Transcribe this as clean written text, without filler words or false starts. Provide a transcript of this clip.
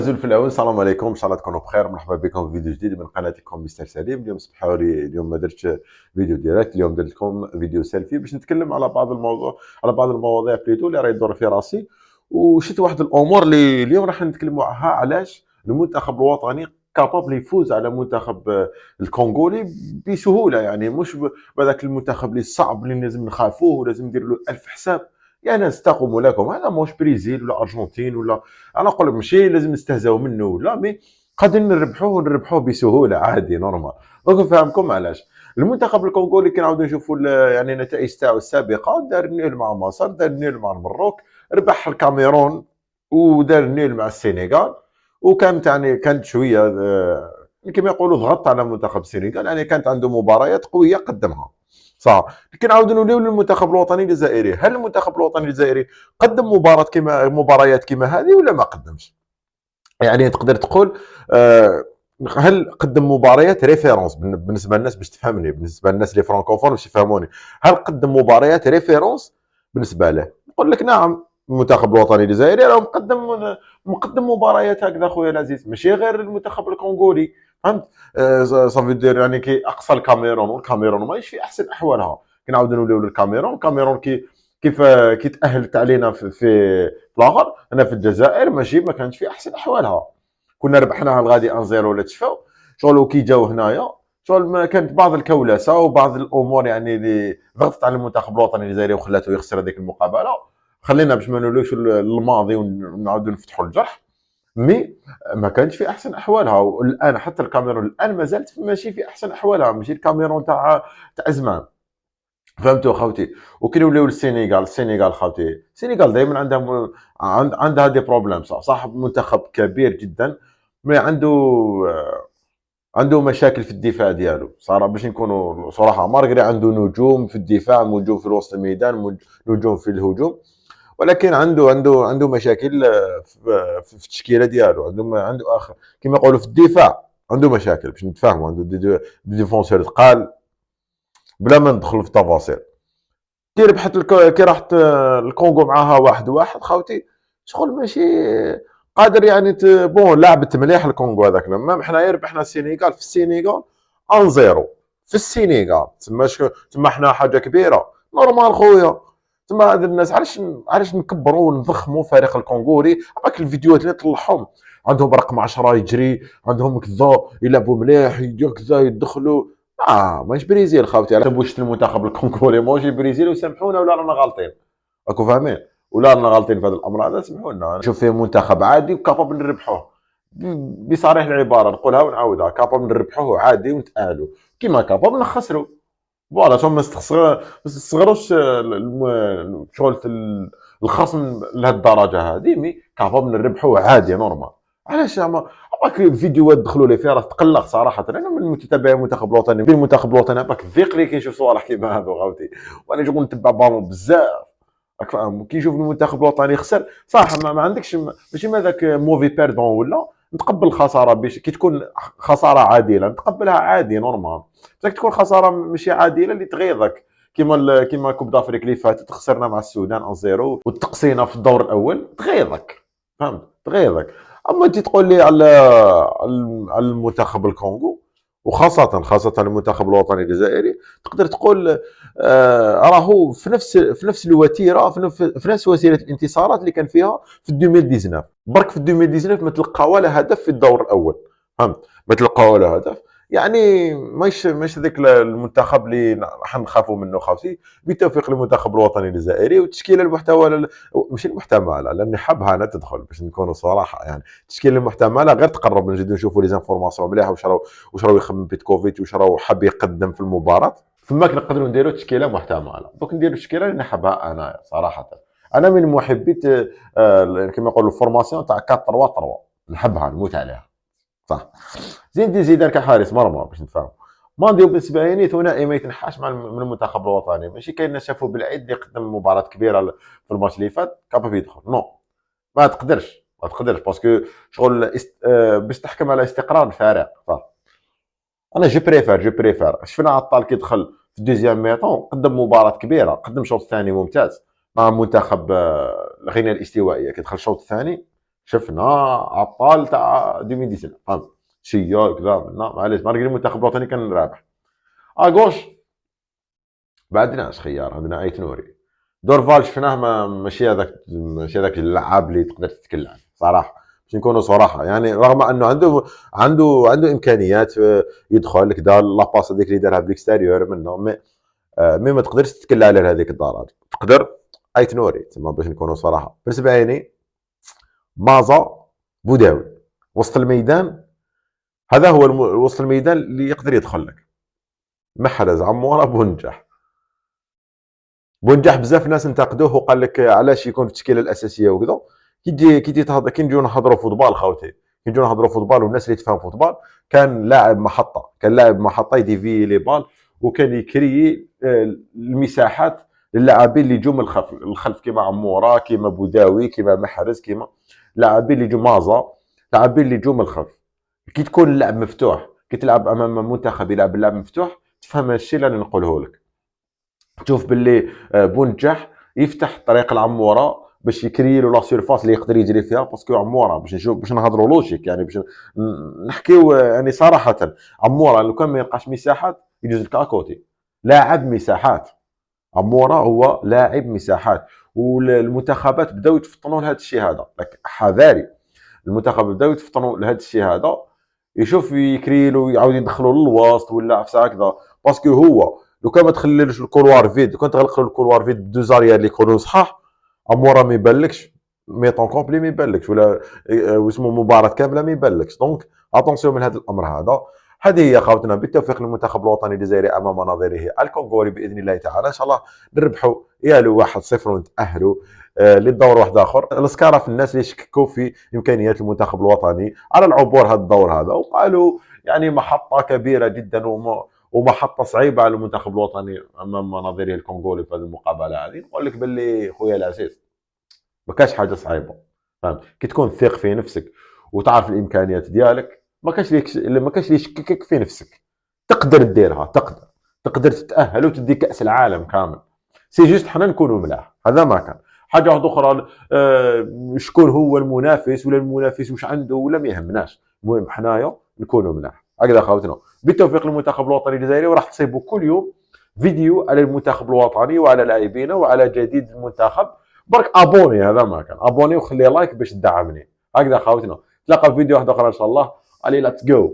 في الاول السلام عليكم، ان شاء الله تكونوا بخير. مرحبا بكم في فيديو جديد من قناتكم مستر سليم. اليوم سمحوا لي، اليوم ما درتش فيديو ديريكت، اليوم درت لكم فيديو سيلفي باش نتكلم على بعض المواضيع بليتو اللي راه يدور في راسي. وشفت واحد الامور اللي اليوم راح نتكلموا عنها، علاش المنتخب الوطني كابابل يفوز على منتخب الكونغولي بسهوله. يعني مش بهذاك المنتخب اللي صعب اللي لازم نخافوه ولازم ندير له الف حساب. يا ناس تقوم لكم، هذا موش بريزيل ولا ارجنتين ولا، انا نقول لك ماشي لازم نستهزاو منه ولا مي قادرين نربحوه بسهوله عادي نورمال. دونك نفهمكم علاش المنتخب الكونغولي كنعاودو نشوفوا يعني النتائج تاعو السابقه. دار نيل مع مصر، دار نيل مع المروك، ربح الكاميرون، ودار نيل مع السنغال. وكانت يعني كانت شويه كما يقولوا ضغط على منتخب السنغال، يعني كانت عنده مباريات قويه قدمها صح. لكن عاودوا نوليو للمنتخب الوطني الجزائري. هل المنتخب الوطني الجزائري قدم مباريات كما هذه ولا ما قدمش؟ يعني تقدر تقول آه، هل قدم مباريات ريفيرونس بالنسبه للناس باش تفهمني، بالنسبه للناس اللي فرانكوفون باش يفهموني؟ هل قدم مباريات ريفيرونس بالنسبه له؟ نقول لك نعم. المنتخب الوطني الجزائري راه مقدم مباريات هكذا خويا العزيز، ماشي غير المنتخب الكونغولي. فهمت؟ صافي دير يعني كي اقصى الكاميرون، والكاميرون ماهيش في احسن احوالها. كنعاودوا نوليو للكاميرون. الكاميرون كيف تاهلت علينا في الاخر، انا في الجزائر ماشي ما كانتش في احسن احوالها. كنا ربحناها الغادي 1-0 ولا تشفاو شغل. كي جاو هنايا شغل ما كانت بعض الكولسه وبعض الامور يعني اللي ضغطت على المنتخب الوطني الجزائري وخلاته يخسر هذيك المقابله. خلينا باش ما نولوش للماضي ونعاودوا نفتحوا الجرح. مي ما كانتش في احسن احوالها، والان حتى الكاميرون الان ما زالت ماشي في احسن احوالها، ماشي الكاميرون تاع زمان. فهمتوا خوتي؟ وكنوليو للسينيغال. السينيغال خوتي، السينيغال دائما عندها دي بروبليم. صح منتخب كبير جدا، مي عنده مشاكل في الدفاع ديالو صراحه. باش نكونوا صراحه، مارغري عنده نجوم في الدفاع، نجوم في وسط الميدان، نجوم في الهجوم، ولكن عنده مشاكل في التشكيله ديالو. عنده اخر كما يقولوا في الدفاع عنده مشاكل باش نتفاهموا. عنده دي ديفونسور ثقال بلا ما ندخلوا في التفاصيل. كي راحت الكونغو معاها 1-1 خاوتي، شغل ماشي قادر يعني بون لعبت مليح الكونغو هذاك. مام حنايا ربحنا السينيغال في السينيغال 1-0 في السينيغال. تما حنا حاجه كبيره نورمال خويا. تما هاد الناس علاش نكبروا ونضخموا فريق الكونغولي؟ راك الفيديوهات اللي طلعهم عندهم رقم 10 يجري، عندهم كذا يلعبوا مليح، يديروا كذا يدخلوا. ماهيش بريزيل خاوتي. على حسب المنتخب الكونغولي ماهوش بريزيل، وسامحونا ولا رانا غالطين. راكم فاهمين؟ ولا رانا غالطين في هذا الامر هذا، سمحونا. نشوف فيه منتخب عادي وكابابل نربحوه بصريح العباره، نقولها ونعاودها. كابابل نربحوه عادي ونتاهلوا، كيما كابابل نخسروا. فوالا شغل ما تستصغروش شغل الخصم لهذه الدرجه هذه. مي كابابل نربحوه عادي نورمال. علاش راك الفيديوهات دخلوا لي فيها راه تقلق صراحه. انا من متتبعي المنتخب الوطني، بين المنتخب الوطني راك الضيق اللي كيشوف صوالح كيما هذو غاوتي. وانا شغل نتبع بالون بزاف، راك فاهم؟ كي نشوف المنتخب الوطني يخسر صح، ما عندكش ماشي ما ذاك موفي بيردون ولا نتقبل الخساره. كي تكون خساره عادله نتقبلها عادي نورمال. بصح تكون خساره ماشي عادله اللي تغيظك، كيما كوب دافريك اللي فاتت خسرنا مع السودان 1-0 وتقصينا في الدور الاول، تغيظك. فهمت؟ تغيظك. اما انت تقول لي على المنتخب الكونغو، وخاصة المنتخب الوطني الجزائري، تقدر تقول راهو في نفس الوتيره، في نفس وسيله الانتصارات اللي كان فيها في 2019. برك في 2019 ما تلقى ولا هدف في الدور الاول. فهمت؟ ما تلقى ولا هدف. يعني مش ذاك المنتخب اللي راح نخافوا منه خاوتي. بالتوفيق للمنتخب الوطني الجزائري والتشكيله المحتمله، ماشي المحتمله لاني حابها انا تدخل باش نكونوا صراحه. يعني التشكيله المحتمله غير تقرب نجدوا نشوفوا لي زانفورماسيون مليحه، واش راهو يخمم بيتكوفيتش، واش راهو حاب يقدم في المباراه. فما نقدروا نديروا تشكيله محتمله. دوك نديروا التشكيله اللي نحبها انا صراحه. انا من محبي كما يقولوا الفورماسيون تاع 4-3-3، نحبها نموت عليها صح. زين دي زيدان كحارس مرمى باش نتفاهم. ماندي وبن ثنائي ما يتنحاش من المنتخب الوطني. ماشي كاين ناس شافوا بالعيد اللي قدم مباراه كبيره في الماتش اللي فات كابا يدخل نو. ما تقدرش باسكو شغل باش تحكم على استقرار الفريق صح. انا جو بريفير شفنا عطال كي دخل في دوزيام ميطون قدم مباراه كبيره، قدم شوط ثاني ممتاز مع منتخب غينيا الاستوائيه. كي دخل الشوط الثاني شفنا ابطال تاع 2019 فهمت شيا كذا منا معليش مالغري المنتخب الوطني كان رابح. اغوش ما عندناش خيار، عندنا ايت نوري. دورفال شفناه ماشي هذاك اللعاب اللي تقدر تتكل عنه صراحه، باش نكونوا صراحه يعني، رغم انه عنده امكانيات يدخل كذا لاباس هذيك اللي دارها بالاكستيريور منه مي ما تقدرش تتكل عليه لهذيك الدرجه. تقدر ايت نوري تما باش نكونوا صراحه بالنسبه لي. مازا بوداوي وسط الميدان، هذا هو وسط الميدان اللي يقدر يدخل لك. محرز عموره بونجح. بونجح بزاف ناس انتقدوه وقال لك علاش يكون في التشكيله الاساسيه وكذا. كي نجيو نهضروا فوتبال خاوتي، كي نجيو نهضروا فوتبال والناس اللي تفهم فوتبال، كان لاعب محطه يديفي لي بال، وكان يكري المساحات للاعبين اللي يجوا من الخلف كيما عموره كيما بوداوي كيما محرز كيما لاعبين اللي يجوا مازا، لاعبين اللي يجوا من الخلف. كي تكون اللعب مفتوح، كي تلعب امام منتخب يلعب اللعب مفتوح، تفهم الشيء اللي انا نقوله لك. تشوف باللي بونجح يفتح طريق العموره باش يكري له لا سيرفاس اللي يقدر يجري فيها، باسكو عموره باش نشوف باش نهضروا لوجيك يعني، باش نحكيو يعني صراحه. عموره لو كان ما يلقاش مساحات يدوز لك اكوتي. لاعب مساحات، عموره هو لاعب مساحات. والمنتخبات بداو يتفطنوا لهذا الشيء هذا، لك حذاري. المنتخب بداو يتفطنوا لهذا الشيء هذا، يشوف يكري له يعاود يدخلوا للوسط ولا في هكذا، باسكو هو لو كان ما تخليلوش الكولوار فيد، لو كان تغلق له الكولوار فيد بدو زاريا اللي يكونوا صحاح، امورا ما يبانلكش، ميطون كومبلي ما يبانلكش، ولا واسمه مباراه كامله ما يبانلكش. دونك اتونسيون من هذا الامر هذا. هذه هي خوتنا، بالتوفيق للمنتخب الوطني الجزائري امام نظيره الكونغولي باذن الله تعالى. ان شاء الله نربحوا يالو 1-0 ونتاهلوا للدور واحد اخر. الاسكاره في الناس اللي شككوا في امكانيات المنتخب الوطني على العبور هذا الدور هذا، وقالوا يعني محطه كبيره جدا ومحطه صعيبه على المنتخب الوطني امام نظيره الكونغولي في هذه المقابله هذه. نقول لك باللي خويا العزيز ما كاش حاجه صعيبه، فهمت؟ كي تكون ثق في نفسك وتعرف الامكانيات ديالك، ما كاش اللي يشككك في نفسك. تقدر ديرها، تقدر تتاهل وتدي كاس العالم كامل. سي جوست حنا نكونوا ملاح، هذا ما كان. حاجه واحده اخرى شكون هو المنافس ولا المنافس واش عنده ولا ما يهمناش، المهم حنايا نكونوا ملاح. هكذا خوتنا، بالتوفيق للمنتخب الوطني الجزائري، وراح تصيبوا كل يوم فيديو على المنتخب الوطني وعلى لاعبينه وعلى جديد المنتخب. برك ابوني، هذا ما كان. ابوني وخلي لايك باش تدعمني. هكذا خوتنا، تلاقى في فيديو واحد اخر ان شاء الله. علي ليتس جو.